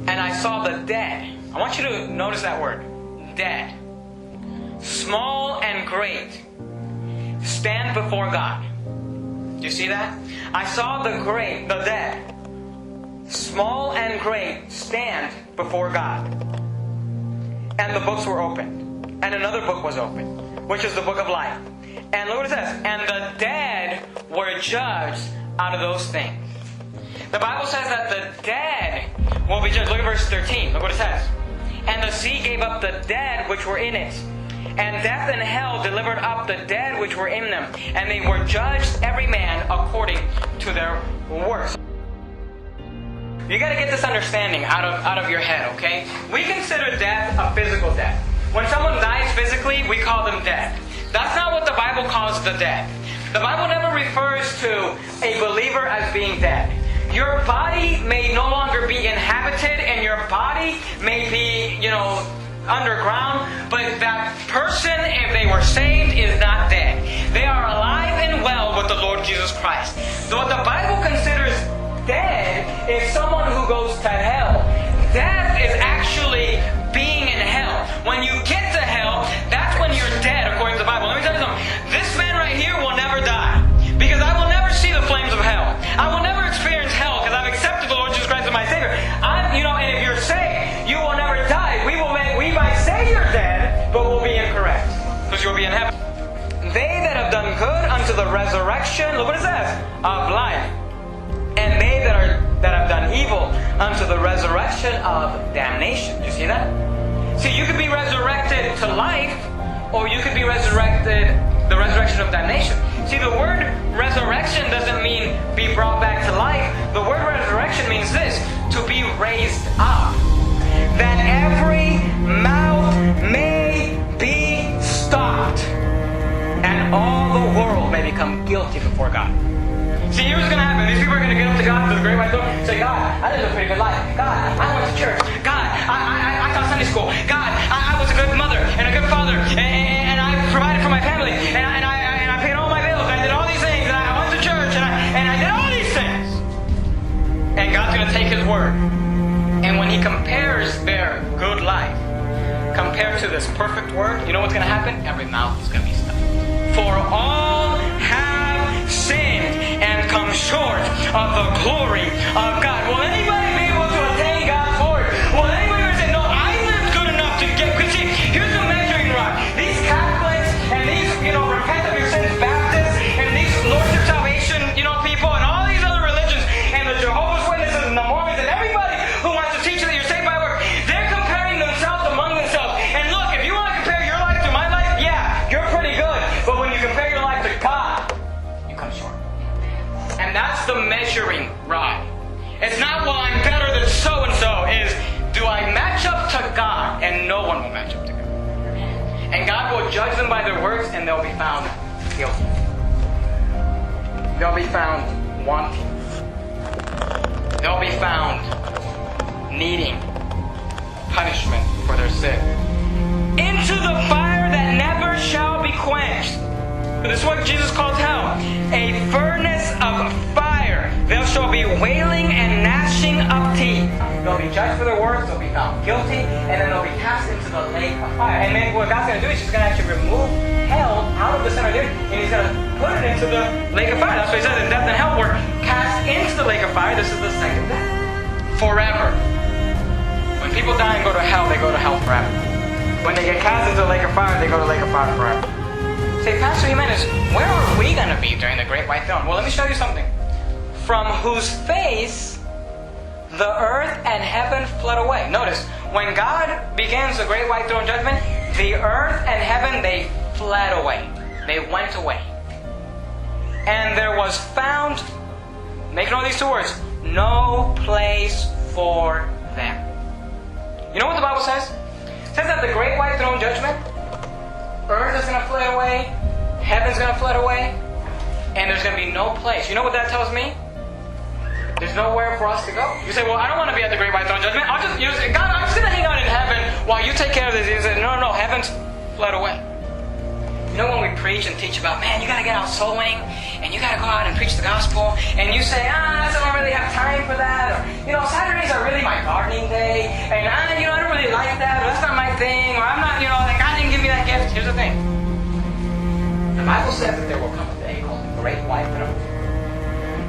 and I saw the dead. I want you to notice that word. Dead. Small and great. Stand before God. Do you see that? I saw the dead. Small and great stand before God. And the books were opened. And another book was opened, which is the book of life. And look what it says. And the dead were judged out of those things. The Bible says that the dead will be judged. Look at verse 13. Look what it says. And the sea gave up the dead which were in it. And death and hell delivered up the dead which were in them. And they were judged every man according to their works. You got to get this understanding out of your head, okay? We consider death a physical death. When someone dies physically, we call them dead. That's not what the Bible calls the dead. The Bible never refers to a believer as being dead. Your body may no longer be inhabited, and your body may be, underground, but that person, if they were saved, is not dead. They are alive and well with the Lord Jesus Christ. So what the Bible considers dead is someone who goes to hell. Death is actually being in hell. When you get to hell, that's when you're dead, according to the Bible. Let me tell you something. This man right here will never die, because I will never see the flames of hell. I will never experience hell, because I've accepted the Lord Jesus Christ as my Savior. And if you're saved, you will never die. We might say you're dead, but we'll be incorrect, because you'll be in heaven. They that have done good unto the resurrection, look what it says, of life. And they that have done evil unto the resurrection of damnation. Do you see that? See, you could be resurrected to life, or you could be resurrected, the resurrection of damnation. See, the word resurrection doesn't mean be brought back to life. The word resurrection means this, to be raised up. That every mouth may be stopped, and all the world may become guilty before God. See, here's what's going to happen. These people are going to get up to God, to the great white throne, and say, God, I lived a pretty good life. God, I went to church. God, I taught Sunday school. God, I was a good mother and a good father, and I provided for my family, and I paid all my bills. I did all these things, and I went to church, and I did all these things. And God's going to take His word. And when He compares their good life compared to this perfect word, you know what's going to happen? Every mouth is going to be stopped. For all have sinned and come short of the glory of God. Will anybody be able to attain God's glory? Will anybody say, no, I lived good enough to get... Because see, here's the measuring rod. These Catholics and these, repent of your sins Baptists and these Lordship Salvation, people and all these other religions and the Jehovah's Witnesses and the Mormons and everybody who wants to teach you that you're saved by works, they're comparing themselves among themselves. And look, if you want to compare your life to my life, yeah, you're pretty good. But when you compare your life to God, you come short. And that's the measuring rod. It's not, well, I'm better than so-and-so. Is, do I match up to God? And no one will match up to God. And God will judge them by their works, and they'll be found guilty. They'll be found wanting. They'll be found needing punishment for their sin. Into the fire that never shall be quenched. This is what Jesus calls hell. A furnace of fire. There shall be wailing and gnashing of teeth. They'll be judged for their works, they'll be found guilty, and then they'll be cast into the lake of fire. And then what God's going to do is He's going to actually remove hell out of the center of the earth, and He's going to put it into the lake of fire. That's what He says, in death and hell were cast into the lake of fire. This is the second death. Forever. When people die and go to hell, they go to hell forever. When they get cast into the lake of fire, they go to the lake of fire forever. Say, Pastor Jimenez, where are we going to be during the great white throne? Well, let me show you something. From whose face the earth and heaven fled away. Notice, when God begins the great white throne judgment, the earth and heaven, they fled away. They went away. And there was found, make note of these two words, no place for them. You know what the Bible says? It says that the great white throne judgment, earth is going to fled away, heaven's going to fled away, and there's going to be no place. You know what that tells me? There's nowhere for us to go. You say, well, I don't want to be at the great white throne judgment. You say, God, I'm just going to hang out in heaven while you take care of this. You say, no, heaven's fled away. You know when we preach and teach about, man, you got to get out soul winning, and you got to go out and preach the gospel, and you say, I don't really have time for that, or, Saturdays are really my gardening day, and I don't really like that, or that's not my thing, or I'm not, God didn't give me that gift. Here's the thing. The Bible says that there will come a day called the Great White Throne,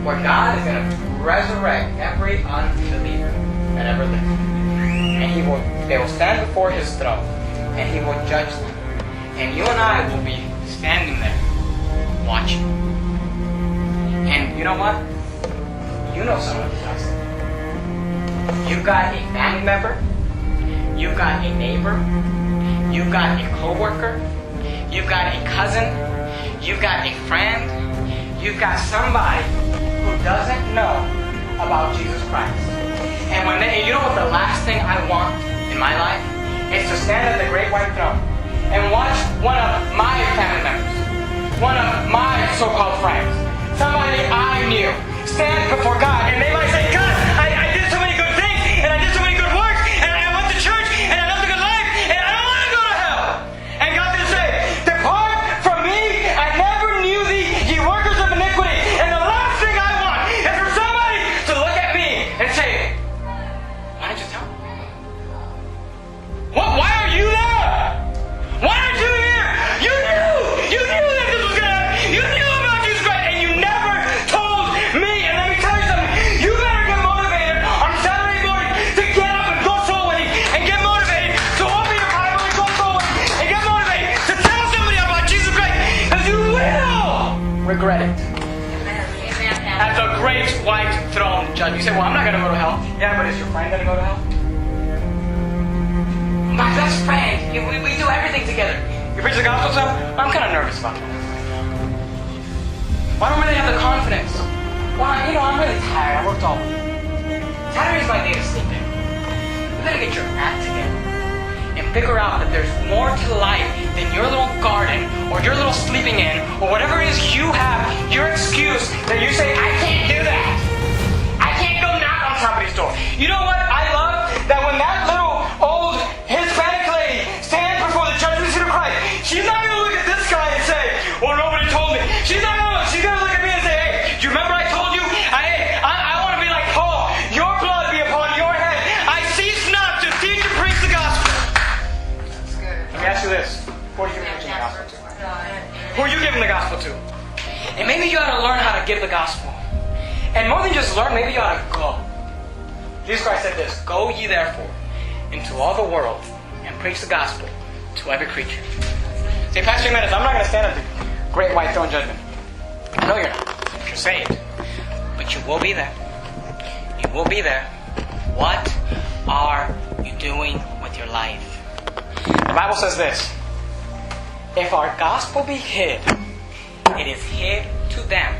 where God is going to resurrect every unbeliever that ever lived. And they will stand before His throne, and He will judge them. And you and I will be standing there, watching. And you know what? You know someone who does it. You've got a family member, you've got a neighbor, you've got a coworker, you've got a cousin, you've got a friend, you've got somebody who doesn't know about Jesus Christ. And you know what the last thing I want in my life is to stand at the Great White Throne and watch one of my family members, one of my so-called friends, somebody I knew, stand before God, and they might say, God, I did so many good things, and I did so many good works, and I went to church, and I lived a good life, and I don't want to go to hell. And God will say, depart from me, I never knew thee, ye workers of iniquity. And the last thing I want is for somebody to look at me and say, why didn't you tell me? Why are you there? Why aren't you here? You knew that this was going to happen. You knew about Jesus Christ, and you never told me. And let me tell you something. You better get motivated on Saturday morning to get up and go soul winning, and get motivated to open your Bible and go soul winning, and get motivated to tell somebody about Jesus Christ, because you will regret it. At the Great White Throne Judge. You say, well, I'm not going to go to hell. Yeah, but is your friend going to go to hell? My best friend, we do everything together. You preach the gospel stuff? I'm kind of nervous about that. Well, I don't really have the confidence. Well, I'm really tired. I worked all week. Saturday's my day to sleep in. You better get your act together and figure out that there's more to life than your little garden or your little sleeping in or whatever it is you have, your excuse that you say, I can't do that. I can't go knock on somebody's door. You know what? I love that when that little old Hispanic lady stands before the judgment seat of Christ, she's not going to look at this guy and say, well, nobody told me. She's not going to look. She's going to look at me and say, hey, do you remember I told you? I want to be like Paul. Your blood be upon your head. I cease not to teach and preach the gospel. That's good. Let me ask you this. Who are you preaching the gospel to? Who are you giving the gospel to? And maybe you ought to learn how to give the gospel. And more than just learn, maybe you ought to go. Jesus Christ said this, go ye therefore into all the world and preach the gospel to every creature. Say, Pastor Jimenez, I'm not going to stand at the Great White Throne Judgment. I know you're not. You're saved. But you will be there. You will be there. What are you doing with your life? The Bible says this. If our gospel be hid, it is hid to them